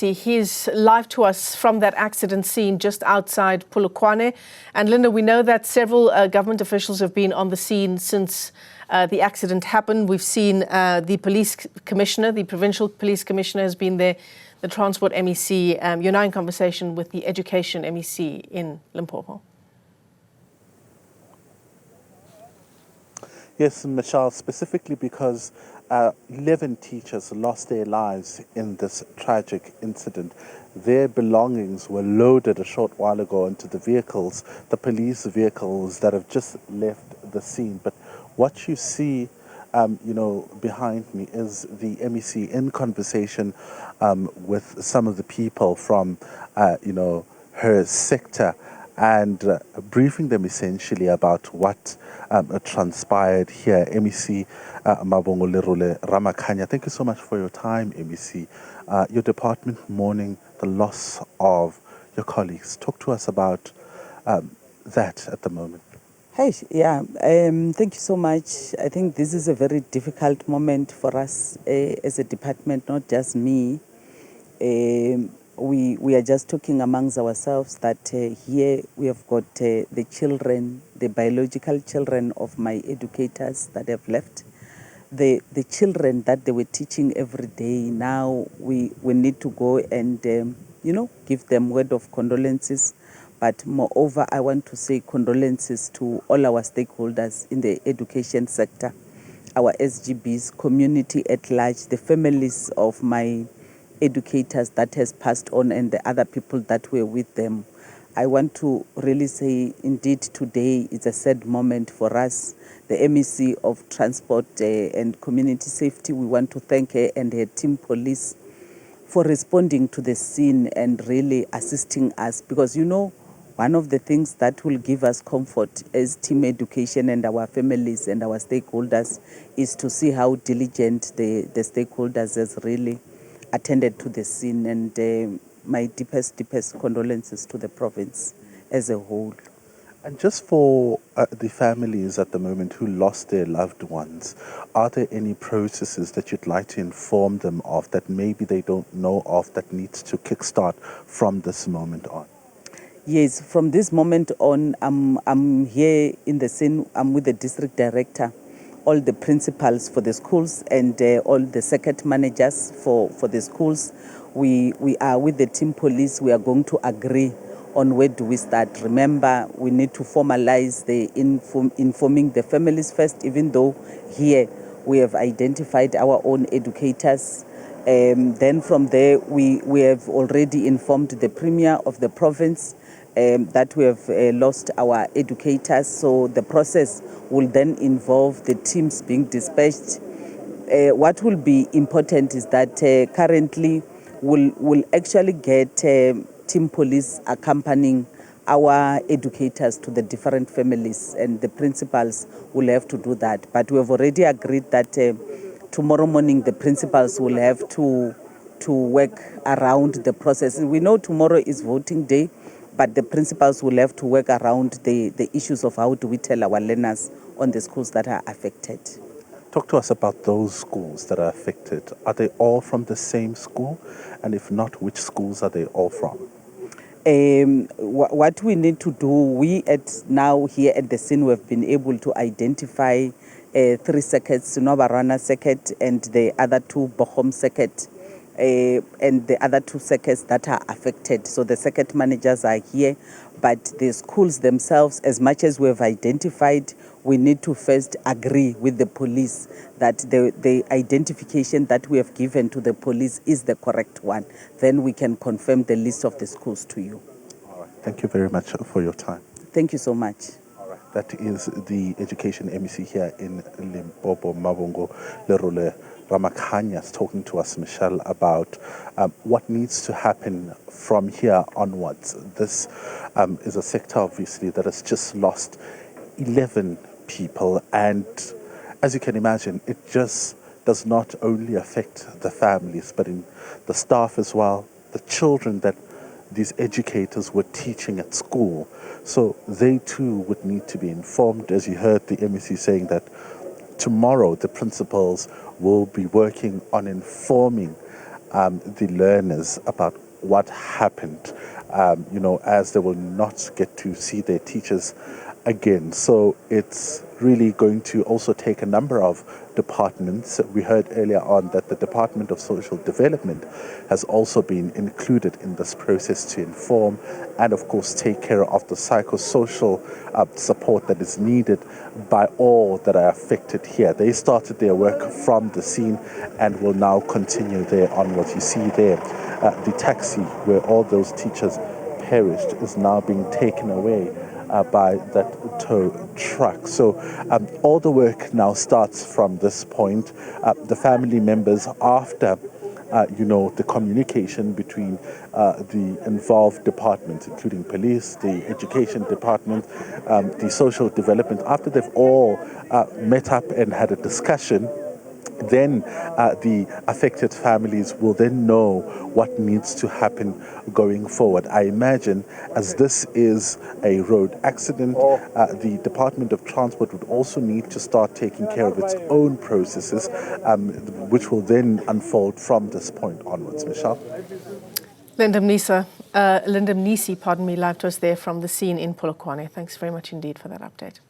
MEC. He's live to us from that accident scene just outside Polokwane. And Linda, we know that several government officials have been on the scene since the accident happened. We've seen the police commissioner, the provincial police commissioner has been there, the transport MEC. You're now in conversation with the education MEC in Limpopo. Yes, Michelle, specifically because 11 teachers lost their lives in this tragic incident. Their belongings were loaded a short while ago into the vehicles, the police vehicles that have just left the scene. But what you see, behind me is the MEC in conversation with some of the people from, her sector, and briefing them essentially about what transpired here. MEC Mavhungu Lerule-Ramakhanya, thank you so much for your time, MEC. Your department mourning the loss of your colleagues. Talk to us about that at the moment. Hey, yeah, thank you so much. I think this is a very difficult moment for us as a department, not just me. We are just talking amongst ourselves that here we have got the children, the biological children of my educators that have left. The children that they were teaching every day, now we need to go and, give them word of condolences. But moreover, I want to say condolences to all our stakeholders in the education sector, our SGBs, community at large, the families of my educators that has passed on and the other people that were with them. I want to really say, indeed, today is a sad moment for us. The MEC of Transport and Community Safety, we want to thank her and her team police for responding to the scene and really assisting us. Because, one of the things that will give us comfort as team education and our families and our stakeholders is to see how diligent the stakeholders has really attended to the scene, and my deepest condolences to the province as a whole. And just for the families at the moment who lost their loved ones, are there any processes that you'd like to inform them of that maybe they don't know of that needs to kickstart from this moment on? Yes, from this moment on, I'm here in the scene. I'm with the district director, all the principals for the schools, and all the circuit managers for the schools. We are with the team police. We are going to agree on where do we start. Remember, we need to formalize the informing the families first, even though here we have identified our own educators. Then from there, we have already informed the Premier of the province that we have lost our educators. So the process will then involve the teams being dispatched. What will be important is that currently we'll actually get team police accompanying our educators to the different families, and the principals will have to do that. But we have already agreed that tomorrow morning the principals will have to work around the process. We know tomorrow is voting day, but the principals will have to work around the issues of how do we tell our learners on the schools that are affected. Talk to us about those schools that are affected. Are they all from the same school? And if not, which schools are they all from? What we need to do, we now here at the scene, we've been able to identify 3 circuits, Novarana circuit and the other 2 Bochum circuit. And the other 2 circuits that are affected. So the circuit managers are here, but the schools themselves, as much as we have identified, we need to first agree with the police that the identification that we have given to the police is the correct one. Then we can confirm the list of the schools to you. All right. Thank you very much for your time. Thank you so much. That is the education MEC here in Limpopo, Mavhungu Lerule-Ramakhanya, talking to us, Michelle, about what needs to happen from here onwards. This is a sector, obviously, that has just lost 11 people. And as you can imagine, it just does not only affect the families, but in the staff as well, the children that these educators were teaching at school. So they too would need to be informed. As you heard the MEC saying that tomorrow the principals will be working on informing the learners about what happened, as they will not get to see their teachers again. So it's really going to also take a number of departments. We heard earlier on that the Department of Social Development has also been included in this process to inform and, of course, take care of the psychosocial support that is needed by all that are affected here. They started their work from the scene and will now continue there onwards. You see there, the taxi where all those teachers perished is now being taken away by that tow truck. So all the work now starts from this point. The family members, after the communication between the involved departments, including police, the education department, the social development, after they've all met up and had a discussion, then the affected families will then know what needs to happen going forward. I imagine, as this is a road accident, the Department of Transport would also need to start taking care of its own processes, which will then unfold from this point onwards. Michelle? Linda Mnisi, live to us there from the scene in Polokwane. Thanks very much indeed for that update.